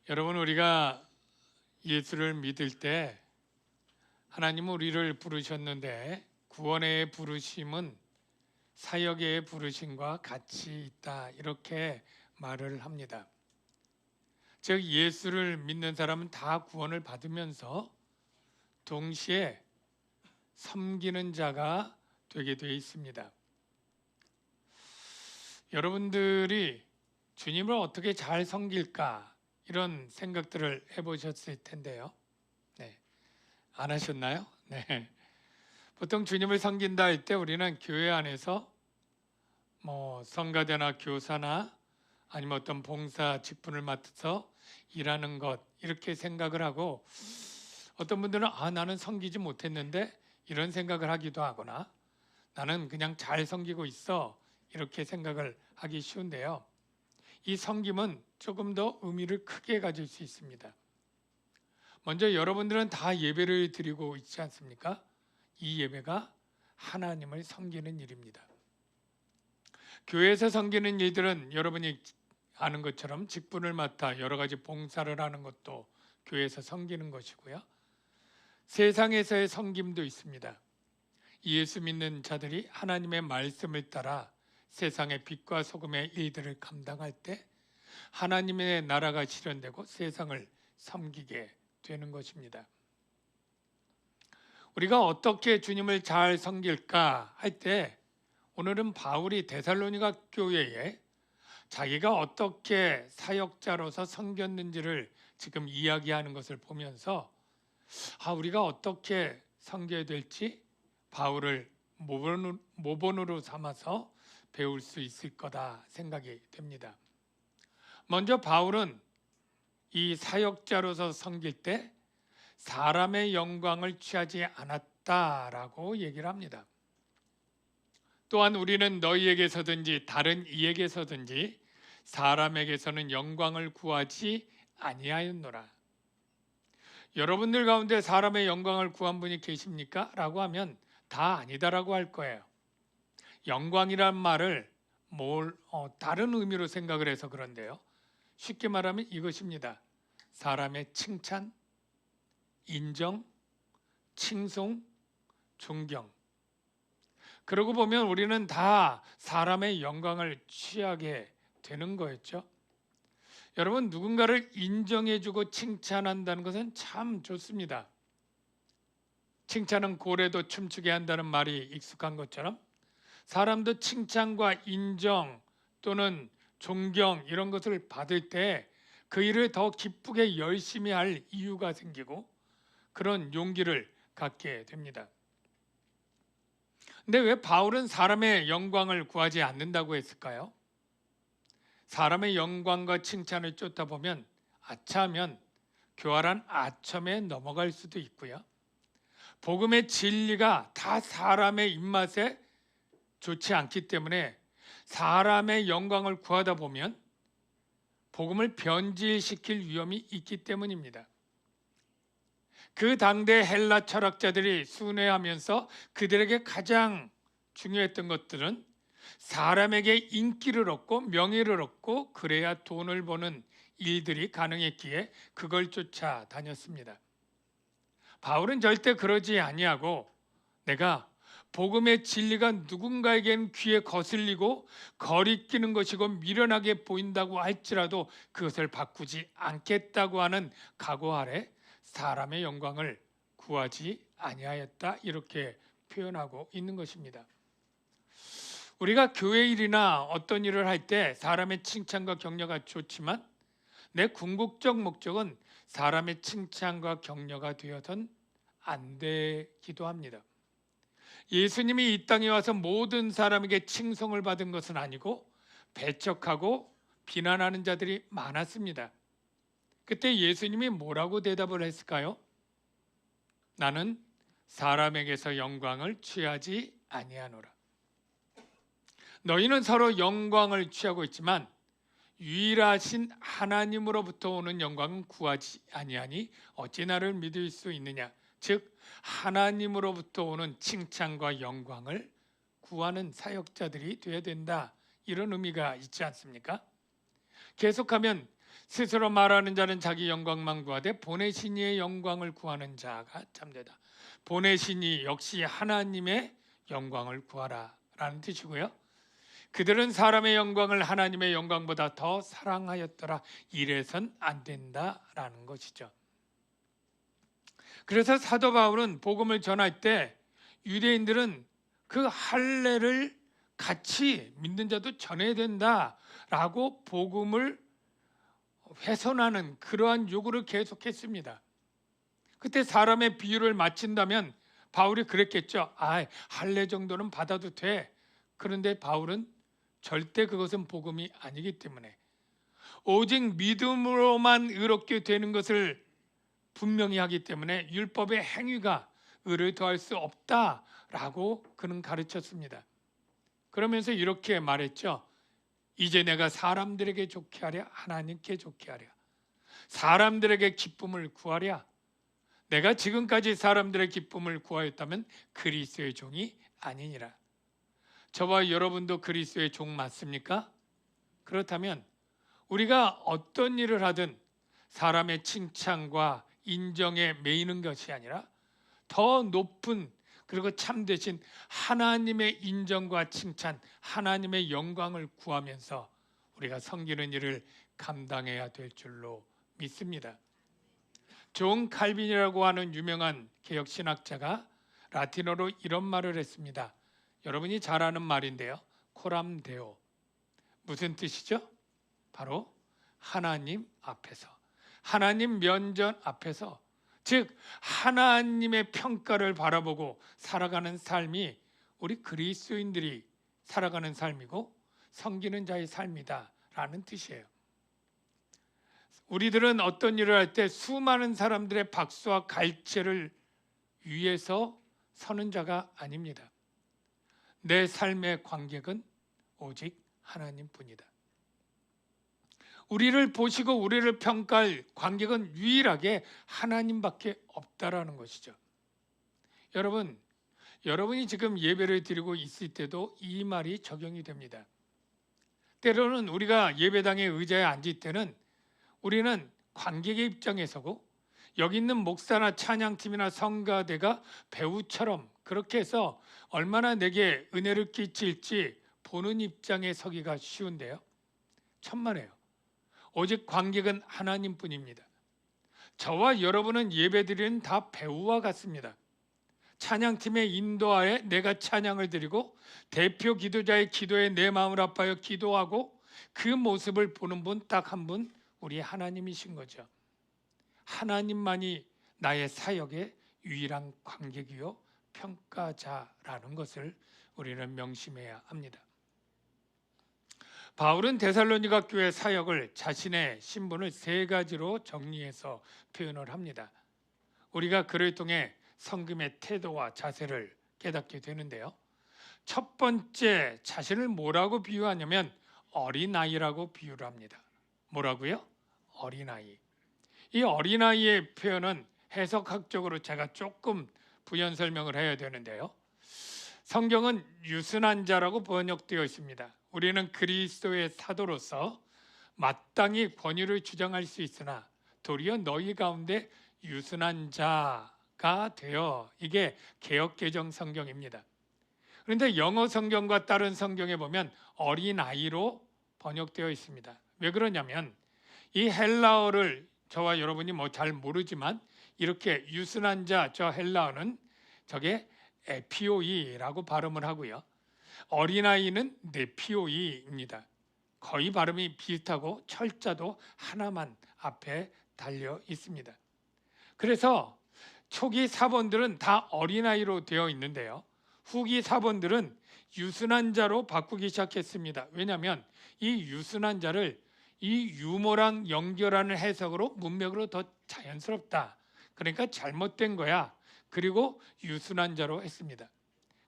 여러분, 우리가 예수를 믿을 때 하나님은 우리를 부르셨는데 구원의 부르심은 사역의 부르심과 같이 있다, 이렇게 말을 합니다. 즉, 예수를 믿는 사람은 다 구원을 받으면서 동시에 섬기는 자가 되게 되어 있습니다. 여러분들이 주님을 어떻게 잘 섬길까, 이런 생각들을 해보셨을 텐데요. 네, 안 하셨나요? 네. 보통 주님을 섬긴다 할 때 우리는 교회 안에서 성가대나 교사나 아니면 어떤 봉사 직분을 맡아서 일하는 것, 이렇게 생각을 하고, 어떤 분들은 나는 섬기지 못했는데 이런 생각을 하기도 하거나, 나는 그냥 잘 섬기고 있어, 이렇게 생각을 하기 쉬운데요. 이 섬김은 조금 더 의미를 크게 가질 수 있습니다. 먼저 여러분들은 다 예배를 드리고 있지 않습니까? 이 예배가 하나님을 섬기는 일입니다. 교회에서 섬기는 일들은 여러분이 아는 것처럼 직분을 맡아 여러 가지 봉사를 하는 것도 교회에서 섬기는 것이고요. 세상에서의 섬김도 있습니다. 예수 믿는 자들이 하나님의 말씀을 따라 세상의 빛과 소금의 일들을 감당할 때 하나님의 나라가 실현되고 세상을 섬기게 되는 것입니다. 우리가 어떻게 주님을 잘 섬길까 할 때, 오늘은 바울이 데살로니가 교회에 자기가 어떻게 사역자로서 섬겼는지를 지금 이야기하는 것을 보면서 우리가 어떻게 섬겨야 될지 바울을 모본으로 삼아서 배울 수 있을 거다 생각이 됩니다. 먼저 바울은 이 사역자로서 섬길 때 사람의 영광을 취하지 않았다라고 얘기를 합니다. 또한 우리는 너희에게서든지 다른 이에게서든지 사람에게서는 영광을 구하지 아니하였노라. 여러분들 가운데 사람의 영광을 구한 분이 계십니까? 라고 하면 다 아니다라고 할 거예요. 영광이란 말을 다른 의미로 생각을 해서 그런데요. 쉽게 말하면 이것입니다. 사람의 칭찬, 인정, 칭송, 존경. 그러고 보면 우리는 다 사람의 영광을 취하게 되는 거였죠. 여러분, 누군가를 인정해주고 칭찬한다는 것은 참 좋습니다. 칭찬은 고래도 춤추게 한다는 말이 익숙한 것처럼 사람도 칭찬과 인정 또는 존경, 이런 것을 받을 때 그 일을 더 기쁘게 열심히 할 이유가 생기고 그런 용기를 갖게 됩니다. 근데 왜 바울은 사람의 영광을 구하지 않는다고 했을까요? 사람의 영광과 칭찬을 쫓다 보면 아차하면 교활한 아첨에 넘어갈 수도 있고요. 복음의 진리가 다 사람의 입맛에 좋지 않기 때문에 사람의 영광을 구하다 보면 복음을 변질시킬 위험이 있기 때문입니다. 그 당대 헬라 철학자들이 순회하면서 그들에게 가장 중요했던 것들은 사람에게 인기를 얻고 명예를 얻고 그래야 돈을 버는 일들이 가능했기에 그걸 쫓아다녔습니다. 바울은 절대 그러지 아니하고 내가 복음의 진리가 누군가에겐 귀에 거슬리고 거리끼는 것이고 미련하게 보인다고 할지라도 그것을 바꾸지 않겠다고 하는 각오 아래 사람의 영광을 구하지 아니하였다, 이렇게 표현하고 있는 것입니다. 우리가 교회 일이나 어떤 일을 할 때 사람의 칭찬과 격려가 좋지만 내 궁극적 목적은 사람의 칭찬과 격려가 되어선 안 되기도 합니다. 예수님이 이 땅에 와서 모든 사람에게 칭송을 받은 것은 아니고 배척하고 비난하는 자들이 많았습니다. 그때 예수님이 뭐라고 대답을 했을까요? 나는 사람에게서 영광을 취하지 아니하노라. 너희는 서로 영광을 취하고 있지만 유일하신 하나님으로부터 오는 영광은 구하지 아니하니 어찌 나를 믿을 수 있느냐. 즉 하나님으로부터 오는 칭찬과 영광을 구하는 사역자들이 되어야 된다, 이런 의미가 있지 않습니까? 계속하면 스스로 말하는 자는 자기 영광만 구하되 보내신 이의 영광을 구하는 자가 참되다. 보내신 이 역시 하나님의 영광을 구하라 라는 뜻이고요. 그들은 사람의 영광을 하나님의 영광보다 더 사랑하였더라. 이래선 안 된다라는 것이죠. 그래서 사도 바울은 복음을 전할 때 유대인들은 그 할례를 같이 믿는 자도 전해야 된다라고 복음을 훼손하는 그러한 요구를 계속했습니다. 그때 사람의 비유를 마친다면 바울이 그랬겠죠. 할례 정도는 받아도 돼. 그런데 바울은 절대 그것은 복음이 아니기 때문에 오직 믿음으로만 의롭게 되는 것을 분명히 하기 때문에 율법의 행위가 의를 더할 수 없다라고 그는 가르쳤습니다. 그러면서 이렇게 말했죠. 이제 내가 사람들에게 좋게 하랴 하나님께 좋게 하랴 사람들에게 기쁨을 구하랴. 내가 지금까지 사람들의 기쁨을 구하였다면 그리스도의 종이 아니니라. 저와 여러분도 그리스도의 종 맞습니까? 그렇다면 우리가 어떤 일을 하든 사람의 칭찬과 인정에 매이는 것이 아니라 더 높은 그리고 참되신 하나님의 인정과 칭찬, 하나님의 영광을 구하면서 우리가 섬기는 일을 감당해야 될 줄로 믿습니다. 존 칼빈이라고 하는 유명한 개혁신학자가 라틴어로 이런 말을 했습니다. 여러분이 잘 아는 말인데요. 코람 데오. 무슨 뜻이죠? 바로 하나님 앞에서, 하나님 면전 앞에서, 즉 하나님의 평가를 바라보고 살아가는 삶이 우리 그리스도인들이 살아가는 삶이고 섬기는 자의 삶이다 라는 뜻이에요. 우리들은 어떤 일을 할 때 수많은 사람들의 박수와 갈채를 위해서 서는 자가 아닙니다. 내 삶의 관객은 오직 하나님뿐이다. 우리를 보시고 우리를 평가할 관객은 유일하게 하나님밖에 없다라는 것이죠. 여러분이 지금 예배를 드리고 있을 때도 이 말이 적용이 됩니다. 때로는 우리가 예배당의 의자에 앉을 때는 우리는 관객의 입장에 서고 여기 있는 목사나 찬양팀이나 성가대가 배우처럼 그렇게 해서 얼마나 내게 은혜를 끼칠지 보는 입장에 서기가 쉬운데요. 천만에요. 오직 관객은 하나님뿐입니다. 저와 여러분은 예배드리는 다 배우와 같습니다. 찬양팀의 인도하에 내가 찬양을 드리고 대표 기도자의 기도에 내 마음을 아파요 기도하고 그 모습을 보는 분 딱 한 분, 우리 하나님이신 거죠. 하나님만이 나의 사역의 유일한 관객이요 평가자라는 것을 우리는 명심해야 합니다. 바울은 데살로니가 교회 사역을 자신의 신분을 세 가지로 정리해서 표현을 합니다. 우리가 그를 통해 섬김의 태도와 자세를 깨닫게 되는데요. 첫 번째, 자신을 뭐라고 비유하냐면 어린아이라고 비유를 합니다. 뭐라고요? 어린아이. 이 어린아이의 표현은 해석학적으로 제가 조금 부연 설명을 해야 되는데요. 성경은 유순한 자라고 번역되어 있습니다. 우리는 그리스도의 사도로서 마땅히 권위를 주장할 수 있으나 도리어 너희 가운데 유순한 자가 되어, 이게 개역개정 성경입니다. 그런데 영어 성경과 다른 성경에 보면 어린아이로 번역되어 있습니다. 왜 그러냐면 이 헬라어를 저와 여러분이 잘 모르지만 이렇게 유순한 자, 저 헬라어는 저게 에피오이라고 발음을 하고요. 어린아이는 네피오이입니다. 거의 발음이 비슷하고 철자도 하나만 앞에 달려 있습니다. 그래서 초기 사본들은 다 어린아이로 되어 있는데요. 후기 사본들은 유순한 자로 바꾸기 시작했습니다. 왜냐하면 이 유순한 자를 이 유모랑 연결하는 해석으로 문맥으로 더 자연스럽다. 그러니까 잘못된 거야. 그리고 유순한 자로 했습니다.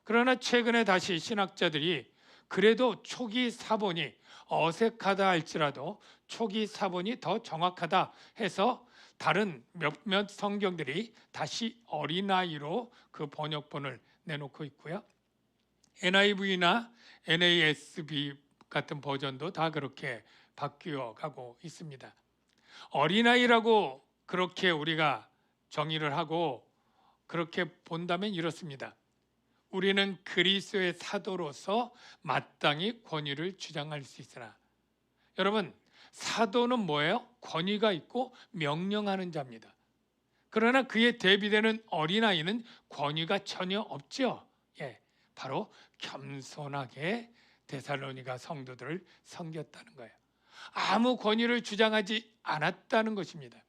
그러나 최근에 다시 신학자들이 그래도 초기 사본이 어색하다 할지라도 초기 사본이 더 정확하다 해서 다른 몇몇 성경들이 다시 어린아이로 그 번역본을 내놓고 있고요. NIV나 NASB 같은 버전도 다 그렇게 바뀌어 가고 있습니다. 어린아이라고 그렇게 우리가 정의를 하고 그렇게 본다면 이렇습니다. 우리는 그리스도의 사도로서 마땅히 권위를 주장할 수 있으나, 여러분, 사도는 뭐예요? 권위가 있고 명령하는 자입니다. 그러나 그에 대비되는 어린아이는 권위가 전혀 없죠. 예, 바로 겸손하게 데살로니가 성도들을 섬겼다는 거예요. 아무 권위를 주장하지 않았다는 것입니다.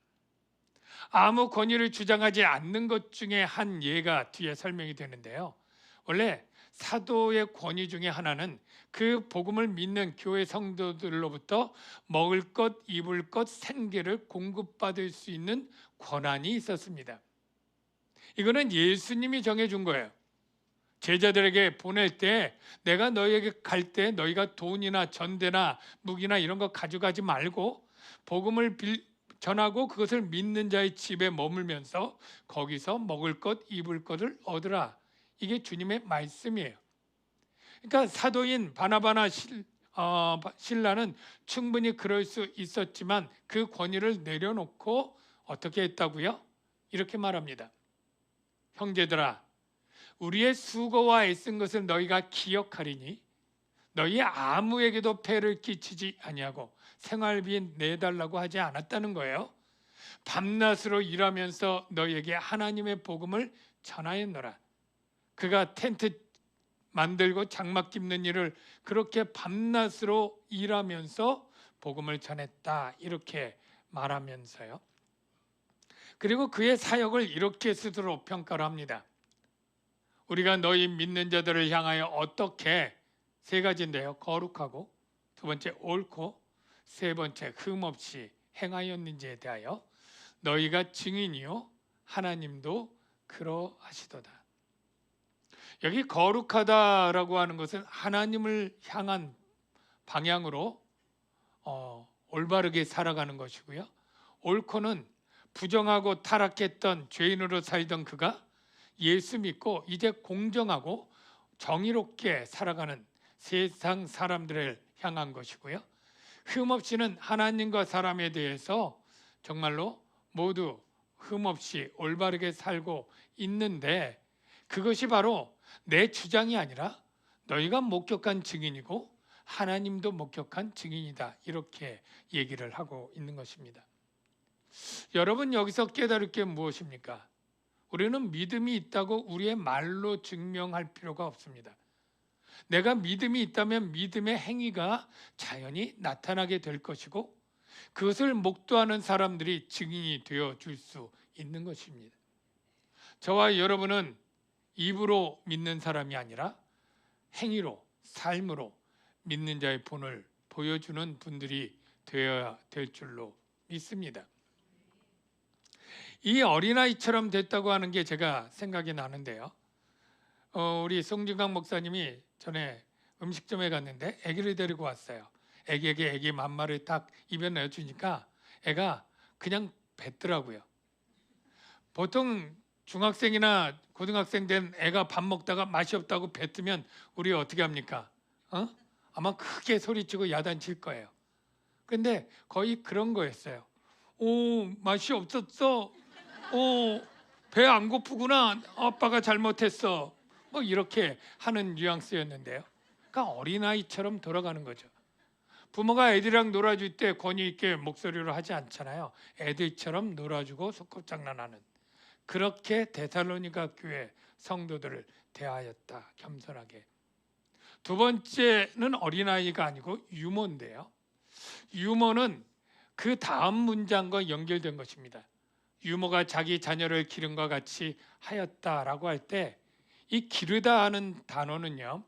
아무 권위를 주장하지 않는 것 중에 한 예가 뒤에 설명이 되는데요. 원래 사도의 권위 중에 하나는 그 복음을 믿는 교회 성도들로부터 먹을 것, 입을 것, 생계를 공급받을 수 있는 권한이 있었습니다. 이거는 예수님이 정해준 거예요. 제자들에게 보낼 때 내가 너희에게 갈 때 너희가 돈이나 전대나 무기나 이런 거 가져가지 말고 복음을 전하고 그것을 믿는 자의 집에 머물면서 거기서 먹을 것, 입을 것을 얻으라. 이게 주님의 말씀이에요. 그러니까 사도인 바나바나 실라는 충분히 그럴 수 있었지만 그 권위를 내려놓고 어떻게 했다고요? 이렇게 말합니다. 형제들아, 우리의 수고와 애쓴 것을 너희가 기억하리니 너희 아무에게도 폐를 끼치지 아니하고 생활비 내달라고 하지 않았다는 거예요. 밤낮으로 일하면서 너희에게 하나님의 복음을 전하였노라. 그가 텐트 만들고 장막 깁는 일을 그렇게 밤낮으로 일하면서 복음을 전했다, 이렇게 말하면서요. 그리고 그의 사역을 이렇게 스스로 평가를 합니다. 우리가 너희 믿는 자들을 향하여 어떻게, 세 가지인데요. 거룩하고, 두 번째 옳고, 세 번째 흠없이 행하였는지에 대하여 너희가 증인이요 하나님도 그러하시도다. 여기 거룩하다라고 하는 것은 하나님을 향한 방향으로 올바르게 살아가는 것이고요. 옳고는 부정하고 타락했던 죄인으로 살던 그가 예수 믿고 이제 공정하고 정의롭게 살아가는 세상 사람들을 향한 것이고요. 흠없이는 하나님과 사람에 대해서 정말로 모두 흠없이 올바르게 살고 있는데, 그것이 바로 내 주장이 아니라 너희가 목격한 증인이고 하나님도 목격한 증인이다, 이렇게 얘기를 하고 있는 것입니다. 여러분, 여기서 깨달을 게 무엇입니까? 우리는 믿음이 있다고 우리의 말로 증명할 필요가 없습니다. 내가 믿음이 있다면 믿음의 행위가 자연히 나타나게 될 것이고 그것을 목도하는 사람들이 증인이 되어 줄 수 있는 것입니다. 저와 여러분은 입으로 믿는 사람이 아니라 행위로, 삶으로 믿는 자의 본을 보여주는 분들이 되어야 될 줄로 믿습니다. 이 어린아이처럼 됐다고 하는 게 제가 생각이 나는데요. 우리 송진강 목사님이 전에 음식점에 갔는데 아기를 데리고 왔어요. 아기에게 아기 맘마를 딱 입에 넣어주니까 애가 그냥 뱉더라고요. 보통 중학생이나 고등학생 된 애가 밥 먹다가 맛이 없다고 뱉으면 우리 어떻게 합니까? 아마 크게 소리치고 야단칠 거예요. 근데 거의 그런 거였어요. 오, 맛이 없었어. 오, 배 안 고프구나. 아빠가 잘못했어. 뭐 이렇게 하는 뉘앙스였는데요. 그러니까 어린아이처럼 돌아가는 거죠. 부모가 애들이랑 놀아줄 때 권위 있게 목소리로 하지 않잖아요. 애들처럼 놀아주고 소꿉장난하는, 그렇게 데살로니가 교회 성도들을 대하였다, 겸손하게. 두 번째는 어린아이가 아니고 유모인데요. 유모는 그 다음 문장과 연결된 것입니다. 유모가 자기 자녀를 기름과 같이 하였다라고 할 때 이 기르다 하는 단어는요,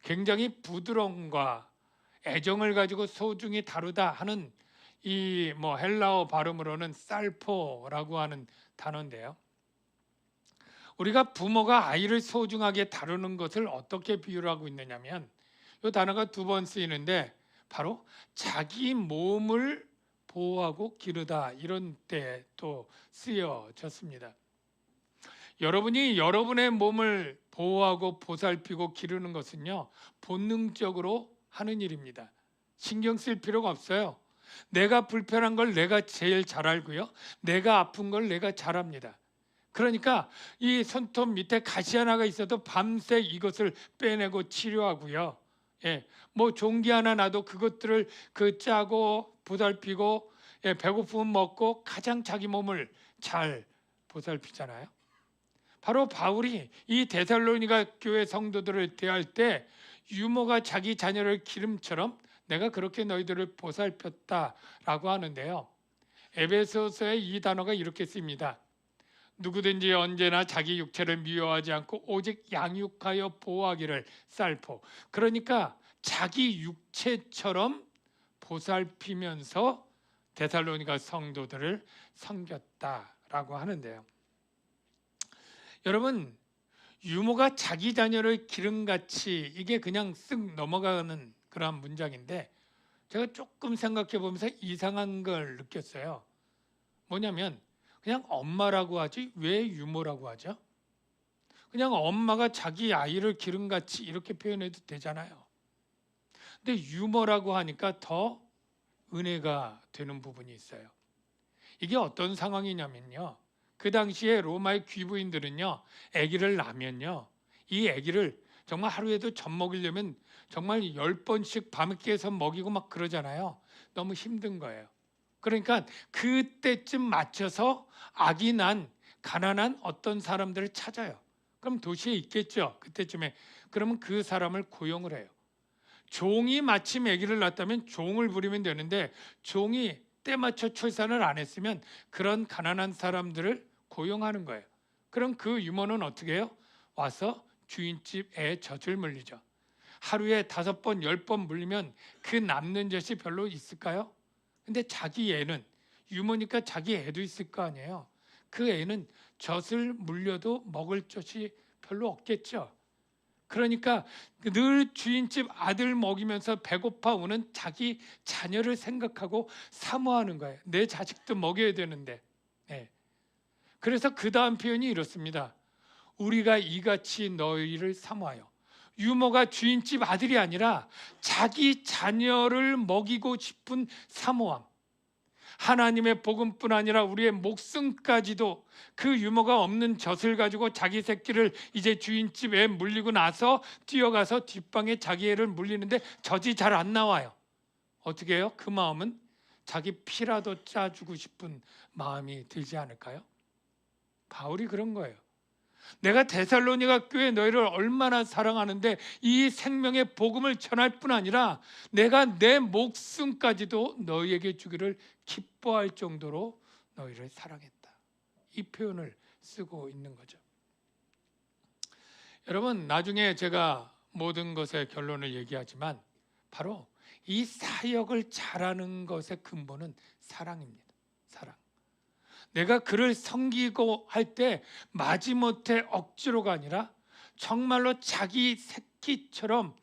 굉장히 부드러움과 애정을 가지고 소중히 다루다 하는 이 헬라어 발음으로는 살포라고 하는 단어인데요. 우리가 부모가 아이를 소중하게 다루는 것을 어떻게 비유를 하고 있느냐면, 이 단어가 두 번 쓰이는데 바로 자기 몸을 보호하고 기르다, 이런 때 또 쓰여졌습니다. 여러분이 여러분의 몸을 보호하고 보살피고 기르는 것은요, 본능적으로 하는 일입니다. 신경 쓸 필요가 없어요. 내가 불편한 걸 내가 제일 잘 알고요. 내가 아픈 걸 내가 잘 압니다. 그러니까 이 손톱 밑에 가시 하나가 있어도 밤새 이것을 빼내고 치료하고요. 예, 뭐 종기 하나 나도 그것들을 짜고 보살피고, 예, 배고프면 먹고 가장 자기 몸을 잘 보살피잖아요. 바로 바울이 이 데살로니가 교회 성도들을 대할 때 유모가 자기 자녀를 기름처럼 내가 그렇게 너희들을 보살폈다라고 하는데요. 에베소서에 이 단어가 이렇게 쓰입니다. 누구든지 언제나 자기 육체를 미워하지 않고 오직 양육하여 보호하기를 살포. 그러니까 자기 육체처럼 보살피면서 데살로니가 성도들을 섬겼다라고 하는데요. 여러분, 유모가 자기 자녀를 기름같이, 이게 그냥 쓱 넘어가는 그런 문장인데 제가 조금 생각해 보면서 이상한 걸 느꼈어요. 뭐냐면 그냥 엄마라고 하지 왜 유모라고 하죠? 그냥 엄마가 자기 아이를 기름같이 이렇게 표현해도 되잖아요. 근데 유모라고 하니까 더 은혜가 되는 부분이 있어요. 이게 어떤 상황이냐면요. 그 당시에 로마의 귀부인들은요, 아기를 낳으면요, 이 아기를 정말 하루에도 젖 먹이려면 정말 10번씩 밤에 깨서 먹이고 막 그러잖아요. 너무 힘든 거예요. 그러니까 그때쯤 맞춰서 아기 난 가난한 어떤 사람들을 찾아요. 그럼 도시에 있겠죠. 그때쯤에. 그러면 그 사람을 고용을 해요. 종이 마침 아기를 낳았다면 종을 부리면 되는데 종이 때 맞춰 출산을 안 했으면 그런 가난한 사람들을 고용하는 거예요. 그럼 그 유모는 어떻게 해요? 와서 주인집 애 젖을 물리죠. 하루에 5번, 10번 물리면 그 남는 젖이 별로 있을까요? 근데 자기 애는, 유모니까 자기 애도 있을 거 아니에요. 그 애는 젖을 물려도 먹을 젖이 별로 없겠죠. 그러니까 늘 주인집 아들 먹이면서 배고파 우는 자기 자녀를 생각하고 사모하는 거예요. 내 자식도 먹여야 되는데. 네. 그래서 그 다음 표현이 이렇습니다. 우리가 이같이 너희를 사모하여. 유모가 주인집 아들이 아니라 자기 자녀를 먹이고 싶은 사모함. 하나님의 복음뿐 아니라 우리의 목숨까지도 그 유모가 없는 젖을 가지고 자기 새끼를 이제 주인집에 물리고 나서 뛰어가서 뒷방에 자기 애를 물리는데 젖이 잘 안 나와요. 어떻게 해요? 그 마음은 자기 피라도 짜주고 싶은 마음이 들지 않을까요? 바울이 그런 거예요. 내가 데살로니가 교회 너희를 얼마나 사랑하는데 이 생명의 복음을 전할 뿐 아니라 내가 내 목숨까지도 너희에게 주기를 기뻐할 정도로 너희를 사랑했다. 이 표현을 쓰고 있는 거죠. 여러분, 나중에 제가 모든 것의 결론을 얘기하지만 바로 이 사역을 잘하는 것의 근본은 사랑입니다. 사랑. 내가 그를 섬기고 할 때 마지못해 억지로가 아니라 정말로 자기 새끼처럼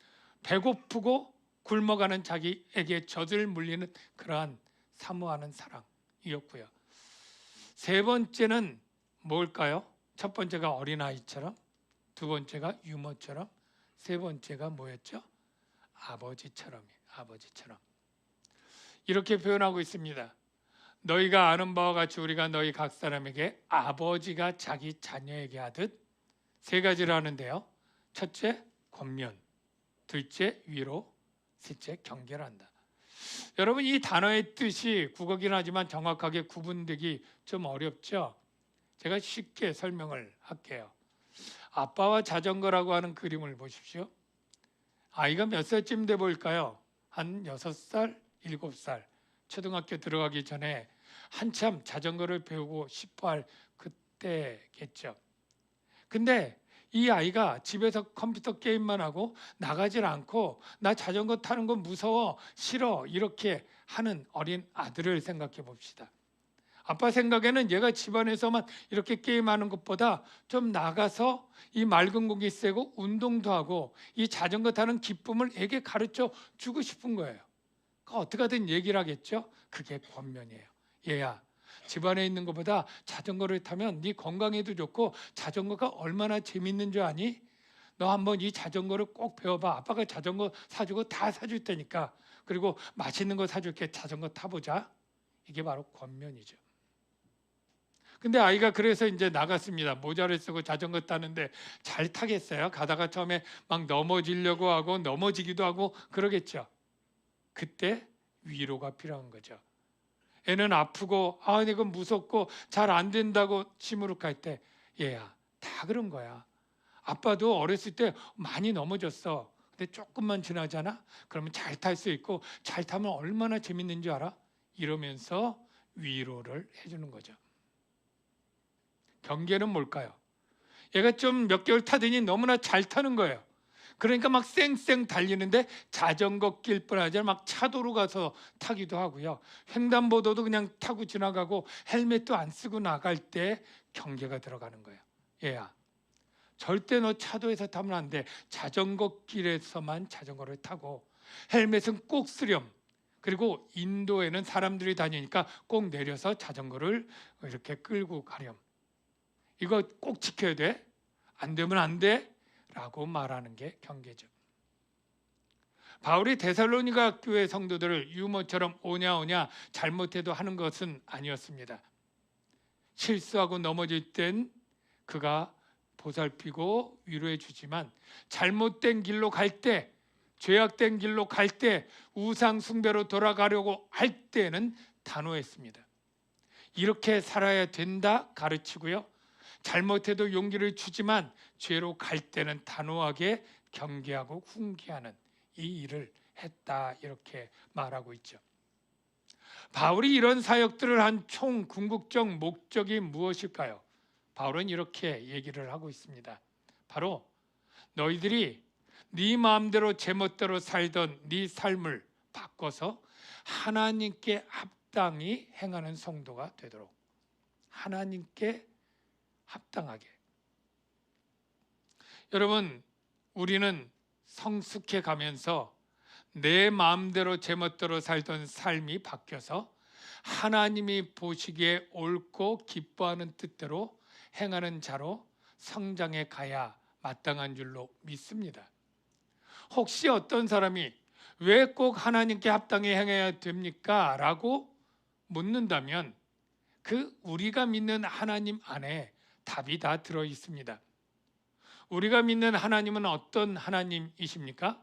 배고프고 굶어가는 자기에게 젖을 물리는 그러한 사모하는 사랑이었고요. 세 번째는 뭘까요? 첫 번째가 어린아이처럼, 두 번째가 유모처럼, 세 번째가 뭐였죠? 아버지처럼이에요. 아버지처럼. 이렇게 표현하고 있습니다. 너희가 아는 바와 같이 우리가 너희 각 사람에게 아버지가 자기 자녀에게 하듯 세 가지를 하는데요. 첫째, 권면. 둘째, 위로. 셋째, 경계한다. 여러분, 이 단어의 뜻이 국어긴 하지만 정확하게 구분되기 좀 어렵죠. 제가 쉽게 설명을 할게요. 아빠와 자전거라고 하는 그림을 보십시오. 아이가 몇 살쯤 돼 보일까요? 한 6살, 7살. 초등학교 들어가기 전에 한참 자전거를 배우고 싶어할 그때겠죠. 근데 이 아이가 집에서 컴퓨터 게임만 하고 나가질 않고 나 자전거 타는 거 무서워, 싫어 이렇게 하는 어린 아들을 생각해 봅시다. 아빠 생각에는 얘가 집안에서만 이렇게 게임하는 것보다 좀 나가서 이 맑은 공기 쐬고 운동도 하고 이 자전거 타는 기쁨을 애게 가르쳐 주고 싶은 거예요. 어떻게 하든 얘기를 하겠죠. 그게 권면이에요. 얘야, 집안에 있는 것보다 자전거를 타면 네 건강에도 좋고 자전거가 얼마나 재밌는 줄 아니? 너 한번 이 자전거를 꼭 배워봐. 아빠가 자전거 사주고 다 사줄 테니까 그리고 맛있는 거 사줄게. 자전거 타보자. 이게 바로 권면이죠. 근데 아이가 그래서 이제 나갔습니다. 모자를 쓰고 자전거 타는데 잘 타겠어요? 가다가 처음에 막 넘어지려고 하고 넘어지기도 하고 그러겠죠. 그때 위로가 필요한 거죠. 애는 아프고 이거 무섭고 잘 안 된다고 시무룩할 때 얘야, 다 그런 거야. 아빠도 어렸을 때 많이 넘어졌어. 근데 조금만 지나잖아? 그러면 잘 탈 수 있고 잘 타면 얼마나 재밌는 줄 알아? 이러면서 위로를 해주는 거죠. 경계는 뭘까요? 얘가 좀 몇 개월 타더니 너무나 잘 타는 거예요. 그러니까 막 쌩쌩 달리는데 자전거 길뿐 아니라 막 차도로 가서 타기도 하고요. 횡단보도도 그냥 타고 지나가고 헬멧도 안 쓰고 나갈 때 경계가 들어가는 거예요. 얘야, 절대 너 차도에서 타면 안 돼. 자전거 길에서만 자전거를 타고 헬멧은 꼭 쓰렴. 그리고 인도에는 사람들이 다니니까 꼭 내려서 자전거를 이렇게 끌고 가렴. 이거 꼭 지켜야 돼. 안 되면 안 돼. 라고 말하는 게 경계죠. 바울이 데살로니가 교회 성도들을 유모처럼 오냐 잘못해도 하는 것은 아니었습니다. 실수하고 넘어질 땐 그가 보살피고 위로해 주지만 잘못된 길로 갈 때, 죄악된 길로 갈 때, 우상 숭배로 돌아가려고 할 때는 단호했습니다. 이렇게 살아야 된다 가르치고요. 잘못해도 용기를 주지만 죄로 갈 때는 단호하게 경계하고 훈계하는 이 일을 했다, 이렇게 말하고 있죠. 바울이 이런 사역들을 한 총 궁극적 목적이 무엇일까요? 바울은 이렇게 얘기를 하고 있습니다. 바로 너희들이 네 마음대로 제멋대로 살던 네 삶을 바꿔서 하나님께 합당히 행하는 성도가 되도록, 하나님께 합당하게. 여러분, 우리는 성숙해 가면서 내 마음대로 제멋대로 살던 삶이 바뀌어서 하나님이 보시기에 옳고 기뻐하는 뜻대로 행하는 자로 성장해 가야 마땅한 줄로 믿습니다. 혹시 어떤 사람이 왜 꼭 하나님께 합당히 행해야 됩니까? 라고 묻는다면 그 우리가 믿는 하나님 안에 답이 다 들어 있습니다. 우리가 믿는 하나님은 어떤 하나님이십니까?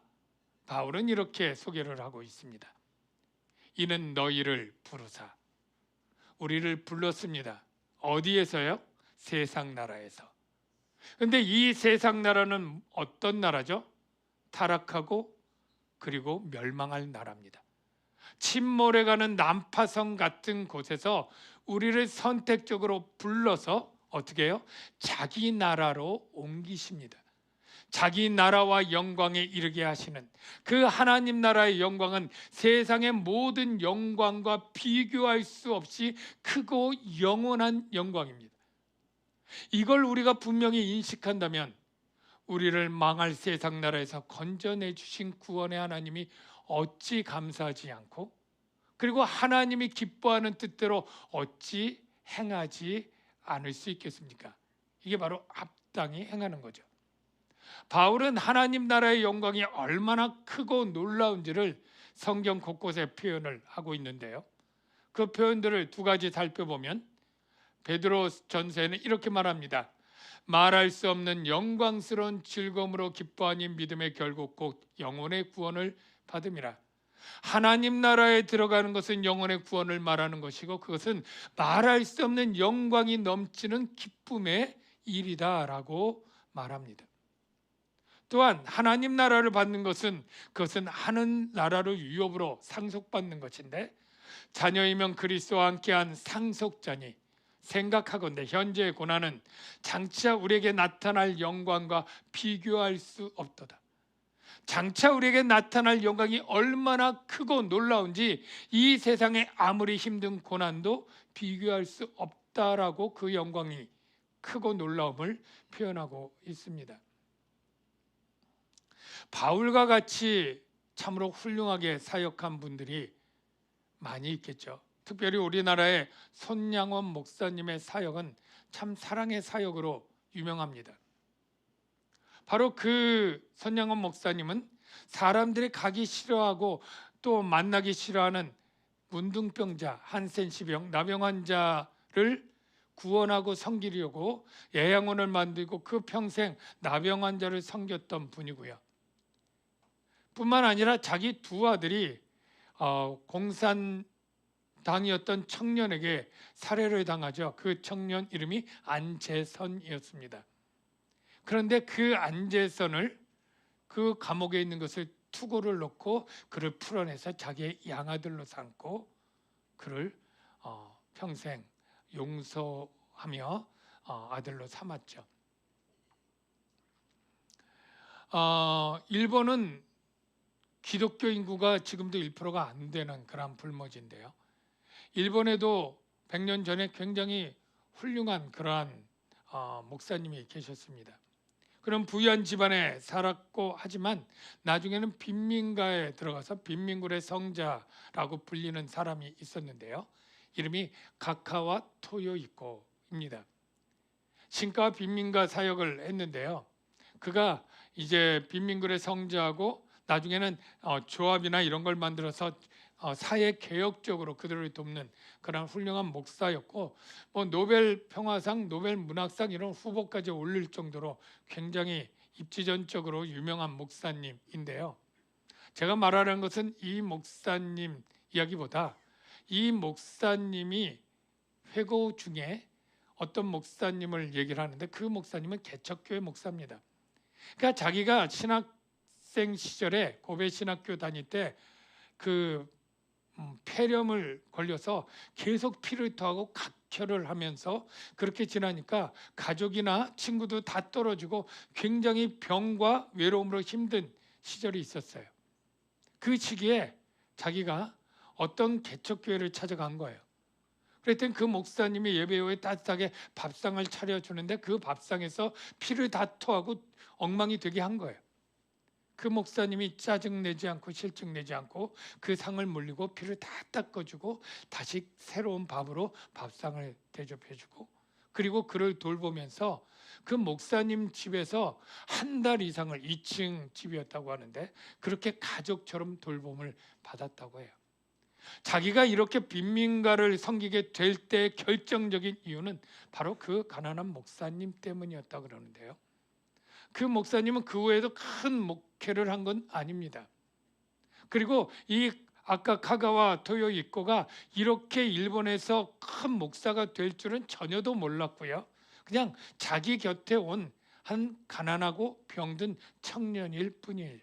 바울은 이렇게 소개를 하고 있습니다. 이는 너희를 부르사, 우리를 불렀습니다. 어디에서요? 세상 나라에서. 근데 이 세상 나라는 어떤 나라죠? 타락하고 그리고 멸망할 나라입니다. 침몰해가는 난파선 같은 곳에서 우리를 선택적으로 불러서 어떻게 해요? 자기 나라로 옮기십니다. 자기 나라와 영광에 이르게 하시는 그 하나님 나라의 영광은 세상의 모든 영광과 비교할 수 없이 크고 영원한 영광입니다. 이걸 우리가 분명히 인식한다면 우리를 망할 세상 나라에서 건져내 주신 구원의 하나님이 어찌 감사하지 않고, 그리고 하나님이 기뻐하는 뜻대로 어찌 행하지 않을 수 있겠습니까? 이게 바로 합당히 행하는 거죠. 바울은 하나님 나라의 영광이 얼마나 크고 놀라운지를 성경 곳곳에 표현을 하고 있는데요. 그 표현들을 두 가지 살펴보면 베드로 전서에는 이렇게 말합니다. 말할 수 없는 영광스러운 즐거움으로 기뻐하니 믿음의 결국 곧 영혼의 구원을 받음이라. 하나님 나라에 들어가는 것은 영혼의 구원을 말하는 것이고 그것은 말할 수 없는 영광이 넘치는 기쁨의 일이다라고 말합니다. 또한 하나님 나라를 받는 것은 그것은 하늘 나라로 유업으로 상속받는 것인데 자녀이면 그리스도와 함께한 상속자니 생각하건대 현재의 고난은 장차 우리에게 나타날 영광과 비교할 수 없도다. 장차 우리에게 나타날 영광이 얼마나 크고 놀라운지 이 세상에 아무리 힘든 고난도 비교할 수 없다라고 그 영광이 크고 놀라움을 표현하고 있습니다. 바울과 같이 참으로 훌륭하게 사역한 분들이 많이 있겠죠. 특별히 우리나라의 손양원 목사님의 사역은 참 사랑의 사역으로 유명합니다. 바로 그 손양원 목사님은 사람들이 가기 싫어하고 또 만나기 싫어하는 문둥병자, 한센시병, 나병 환자를 구원하고 섬기려고 예양원을 만들고 그 평생 나병 환자를 섬겼던 분이고요. 뿐만 아니라 자기 두 아들이 공산당이었던 청년에게 살해를 당하죠. 그 청년 이름이 안재선이었습니다. 그런데 그 안재선을 그 감옥에 있는 것을 투고를 놓고 그를 풀어내서 자기의 양아들로 삼고 그를 평생 용서하며 아들로 삼았죠. 일본은 기독교 인구가 지금도 1%가 안 되는 그런 불모지인데요. 일본에도 100년 전에 굉장히 훌륭한 그러한 목사님이 계셨습니다. 그런 부유한 집안에 살았고 하지만 나중에는 빈민가에 들어가서 빈민굴의 성자라고 불리는 사람이 있었는데요. 이름이 가카와 토요이코입니다. 신가와 빈민가 사역을 했는데요. 그가 이제 빈민굴의 성자하고 나중에는 조합이나 이런 걸 만들어서 사회 개혁적으로 그들을 돕는 그런 훌륭한 목사였고 뭐 노벨 평화상, 노벨 문학상 이런 후보까지 올릴 정도로 굉장히 입지전적으로 유명한 목사님인데요. 제가 말하는 것은 이 목사님 이야기보다 이 목사님이 회고 중에 어떤 목사님을 얘기를 하는데 그 목사님은 개척교회 목사입니다. 그러니까 자기가 신학생 시절에 고베 신학교 다닐 때 그 폐렴을 걸려서 계속 피를 토하고 각혈을 하면서 그렇게 지나니까 가족이나 친구도 다 떨어지고 굉장히 병과 외로움으로 힘든 시절이 있었어요. 그 시기에 자기가 어떤 개척교회를 찾아간 거예요. 그랬더니 그 목사님이 예배 후에 따뜻하게 밥상을 차려주는데 그 밥상에서 피를 다 토하고 엉망이 되게 한 거예요. 그 목사님이 짜증내지 않고 실증내지 않고 그 상을 물리고 피를 다 닦아주고 다시 새로운 밥으로 밥상을 대접해주고 그리고 그를 돌보면서 그 목사님 집에서 한 달 이상을 2층 집이었다고 하는데 그렇게 가족처럼 돌봄을 받았다고 해요. 자기가 이렇게 빈민가를 섬기게 될 때 결정적인 이유는 바로 그 가난한 목사님 때문이었다고 그러는데요. 그 목사님은 그 외에도 큰 목회를 한 건 아닙니다. 그리고 이 아까 카가와 토요이코가 이렇게 일본에서 큰 목사가 될 줄은 전혀도 몰랐고요. 그냥 자기 곁에 온 한 가난하고 병든 청년일 뿐이에요.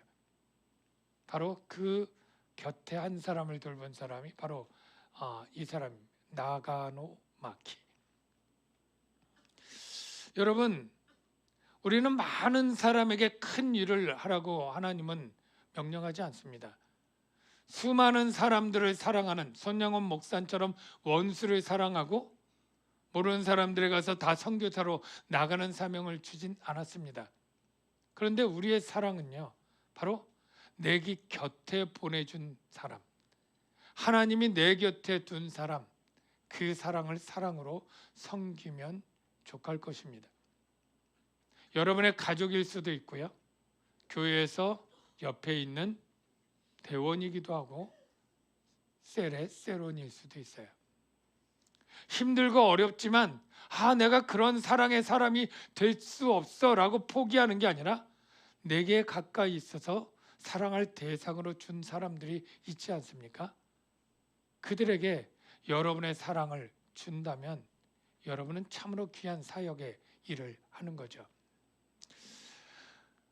바로 그 곁에 한 사람을 돌본 사람이 바로 이 사람입니다. 나가노 마키. 여러분, 우리는 많은 사람에게 큰 일을 하라고 하나님은 명령하지 않습니다. 수많은 사람들을 사랑하는 손양원 목사처럼 원수를 사랑하고 모르는 사람들에 가서 다 선교사로 나가는 사명을 주진 않았습니다. 그런데 우리의 사랑은요, 바로 내 곁에 보내준 사람, 하나님이 내 곁에 둔 사람, 그 사랑을 사랑으로 섬기면 족할 것입니다. 여러분의 가족일 수도 있고요. 교회에서 옆에 있는 대원이기도 하고 셀의 세론일 수도 있어요. 힘들고 어렵지만 내가 그런 사랑의 사람이 될 수 없어 라고 포기하는 게 아니라 내게 가까이 있어서 사랑할 대상으로 준 사람들이 있지 않습니까? 그들에게 여러분의 사랑을 준다면 여러분은 참으로 귀한 사역의 일을 하는 거죠.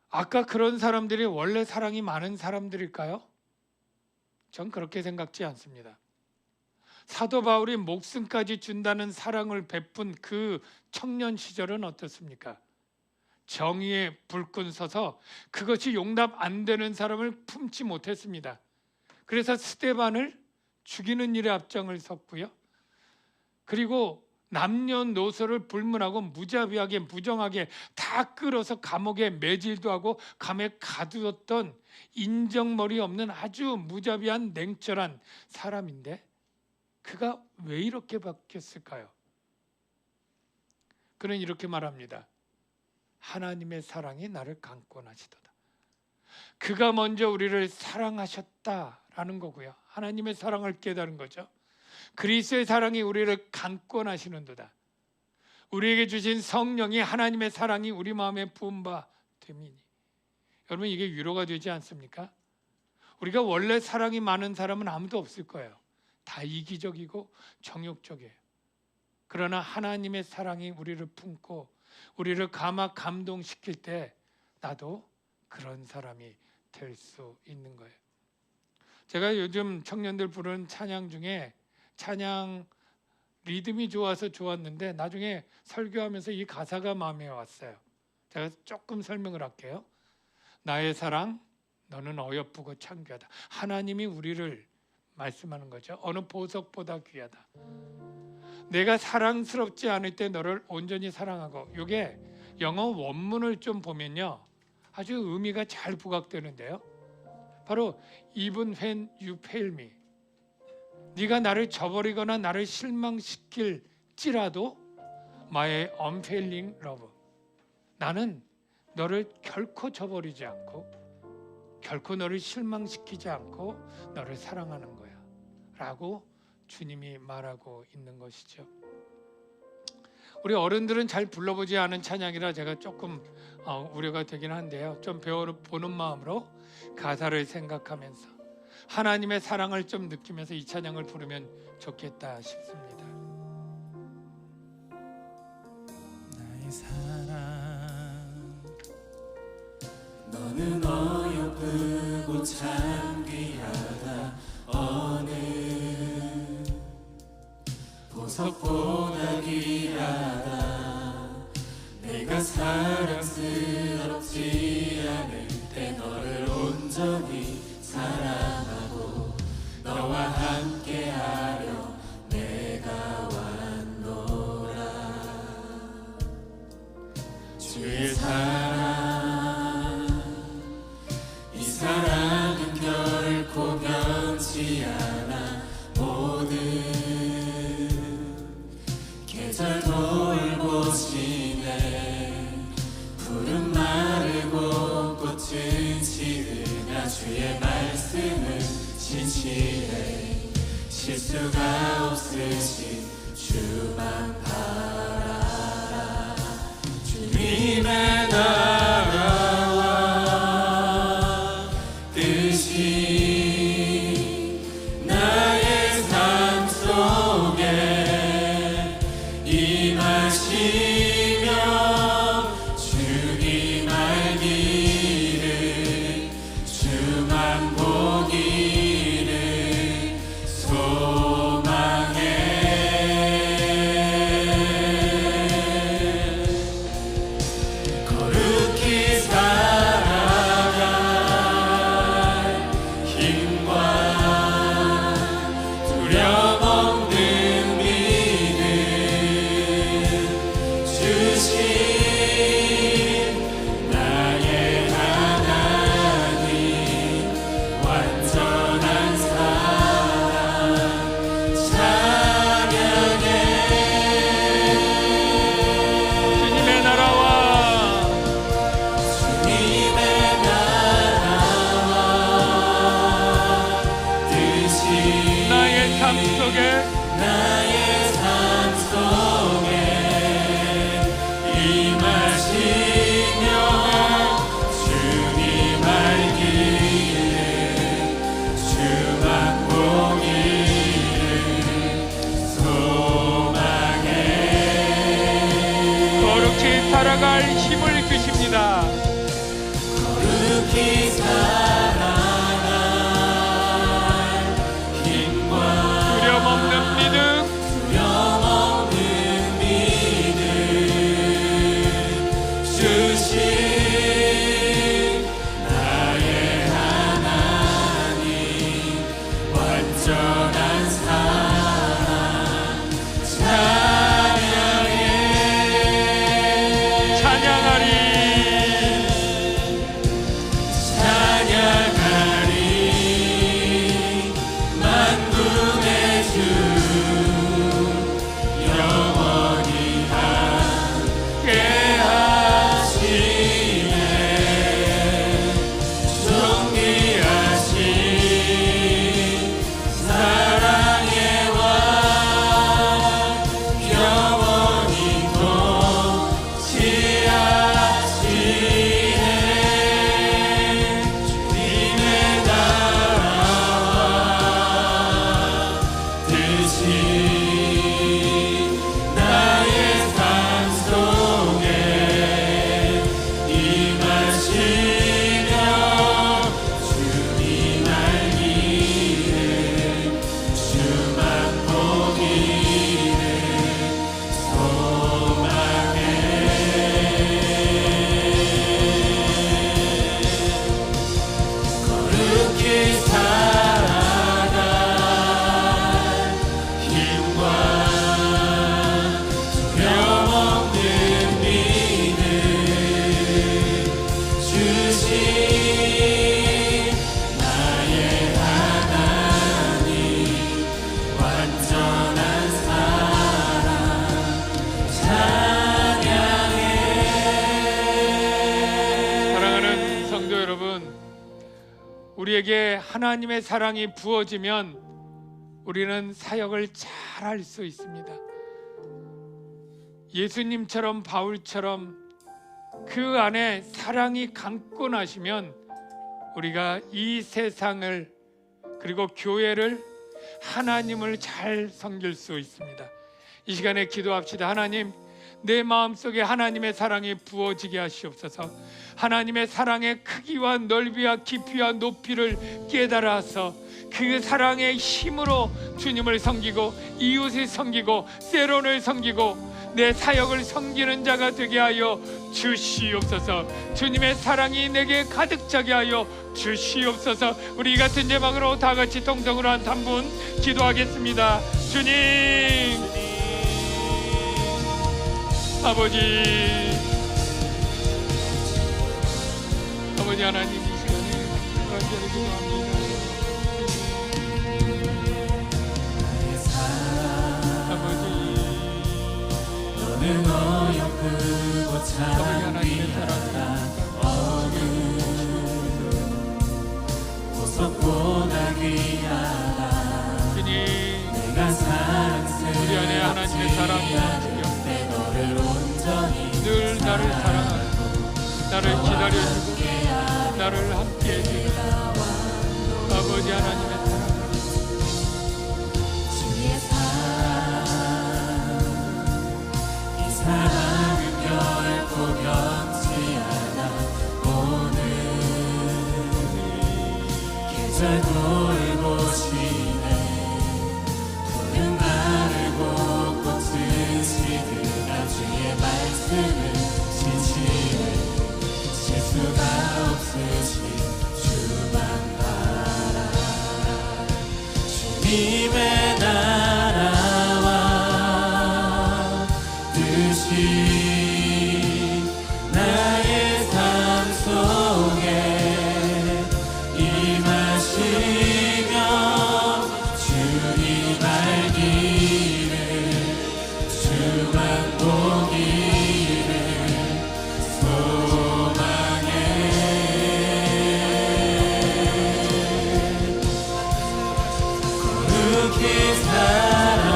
아까 그런 사람들이 원래 사랑이 많은 사람들일까요? 전 그렇게 생각지 않습니다. 사도 바울이 목숨까지 준다는 사랑을 베푼 그 청년 시절은 어떻습니까? 정의의 불끈 서서 그것이 용납 안 되는 사람을 품지 못했습니다. 그래서 스데반을 죽이는 일에 앞장을 섰고요. 그리고 남녀노소를 불문하고 무자비하게 무정하게 다 끌어서 감옥에 매질도 하고 감에 가두었던 인정머리 없는 아주 무자비한 냉철한 사람인데 그가 왜 이렇게 바뀌었을까요? 그는 이렇게 말합니다. 하나님의 사랑이 나를 강권하시도다. 그가 먼저 우리를 사랑하셨다라는 거고요. 하나님의 사랑을 깨달은 거죠. 그리스도의 사랑이 우리를 강권하시는도다. 우리에게 주신 성령이 하나님의 사랑이 우리 마음에 부은 바 됨이니. 여러분, 이게 위로가 되지 않습니까? 우리가 원래 사랑이 많은 사람은 아무도 없을 거예요. 다 이기적이고 정욕적이에요. 그러나 하나님의 사랑이 우리를 품고 우리를 감동시킬 때 나도 그런 사람이 될 수 있는 거예요. 제가 요즘 청년들 부르는 찬양 중에 찬양 리듬이 좋아서 좋았는데 나중에 설교하면서 이 가사가 마음에 왔어요. 제가 조금 설명을 할게요. 나의 사랑, 너는 어여쁘고 창귀하다. 하나님이 우리를 말씀하는 거죠. 어느 보석보다 귀하다. 내가 사랑스럽지 않을 때 너를 온전히 사랑하고. 이게 영어 원문을 좀 보면요, 아주 의미가 잘 부각되는데요. 바로 even when you fail me. 네가 나를 저버리거나 나를 실망시킬지라도 my unfailing love. 나는 너를 결코 저버리지 않고 결코 너를 실망시키지 않고 너를 사랑하는 거야 라고 주님이 말하고 있는 것이죠. 우리 어른들은 잘 불러보지 않은 찬양이라 제가 조금 우려가 되긴 한데요, 좀 배워보는 마음으로 가사를 생각하면서 하나님의 사랑을 좀 느끼면서 이 찬양을 부르면 좋겠다 싶습니다. 나의 사랑, 너는 어여쁘고 참 귀하다. 어느 보석보다 귀하다. 내가 사랑스럽지 않을 때 너를 온전히 사랑하고 너와 함께하려 내가 왔노라. 주의 사랑, 이 사랑은 결코 변치 않아. 모든 계절 돌보시네. 푸른 마르고 꽃은 지으나 주의 말씀은 진실해. 실수가 없으신 주만 바라라. 주님의 나라와 뜻이 나의 삶 속에 임하시며 주님 알기를 주만 보기를 소망해. 거룩히 살아갈 힘과 두려움 없는 믿음 주신 나의 하나님. 완전한 사랑 찬양해. 주님의 나라와 주님의 나라와 뜻이 나의 삶 속에 나의 삶 속에 임하시며 주님 알기를 주만 보기를 소망해. 거룩히 살아갈 힘을 주십니다. 거룩히 살아갈 힘과 두려움 없는 믿음 두려움 없는 믿음 주신 나의 하나님. 완전한 사랑 찬양해. 찬양하리. 찬양 하나님의 사랑이 부어지면 우리는 사역을 잘 할 수 있습니다. 예수님처럼 바울처럼 그 안에 사랑이 감고 나시면 우리가 이 세상을 그리고 교회를 하나님을 잘 섬길 수 있습니다. 이 시간에 기도합시다. 하나님, 내 마음속에 하나님의 사랑이 부어지게 하시옵소서. 하나님의 사랑의 크기와 넓이와 깊이와 높이를 깨달아서 그 사랑의 힘으로 주님을 섬기고 이웃을 섬기고 세론을 섬기고 내 사역을 섬기는 자가 되게 하여 주시옵소서. 주님의 사랑이 내게 가득 차게 하여 주시옵소서. 우리 같은 제방으로 다 같이 동성으로 한 3분 기도하겠습니다. 주님, 아버지 하나님, 이 시간에 간절히 기도합니다. 아버지, 너는 어여쁘고 참 귀하다. 어느 보석보다 귀하다. 주님, 내가 사랑스러운 우리 안에 하나님의 사랑이 내 너를 온전히 늘 나를 사랑하고 나를 기다려주고 나를 함께 해주는 아버지 하나님의 사랑, 주의 사랑, 이 사랑은 결코 변치 않아. 오늘 계절 돌보시네. 푸른 나를 곳곳을 시들아 주의 말씀을 지키네. 실수가 없으신 주만 바라. 주님의 나라와 뜻이 나의 삶 속에 임하시며 주님 알기를 주만 보기를 소망해. 거룩히 살아갈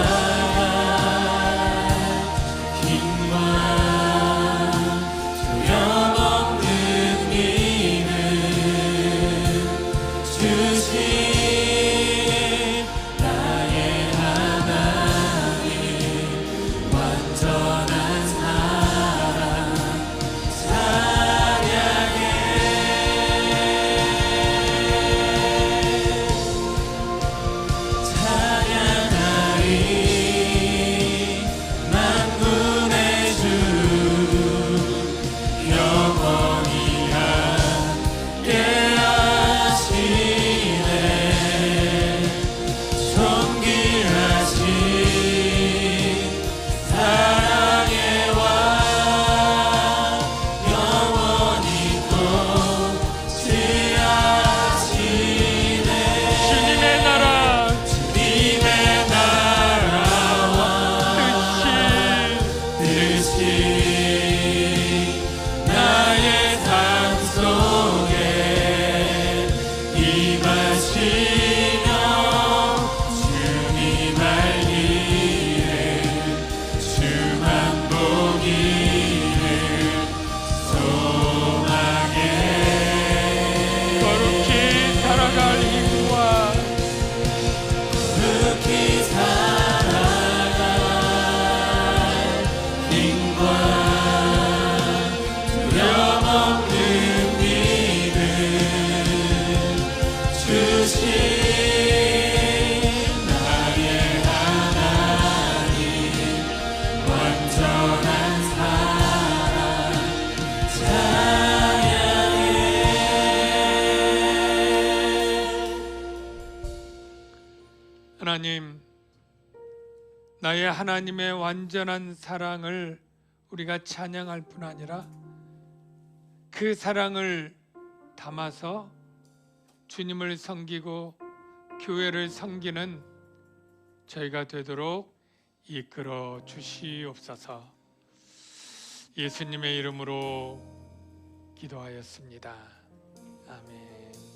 힘과 두려움없는 믿음 주신 나의 하나님, 완전한 사랑 찬양해. 찬양하리 만군의 주 영원히 함께하시네. 존귀하신 사랑의 왕 영원히 통치하시네. 주님의 나라 주님의 나라와 뜻이 나의 삶 속에 임하시며 주님 알기를 주만 보기를 소망해. 거룩히 살아갈 힘과 거룩히 살아갈 힘과 두려움없는 믿음 주신 나의 하나님, 완전한 사랑 찬양해. 하나님, 나의 하나님의 완전한 사랑을 우리가 찬양할 뿐 아니라 그 사랑을 담아서 주님을 섬기고 교회를 섬기는 저희가 되도록 이끌어 주시옵소서. 예수님의 이름으로 기도하였습니다. 아멘.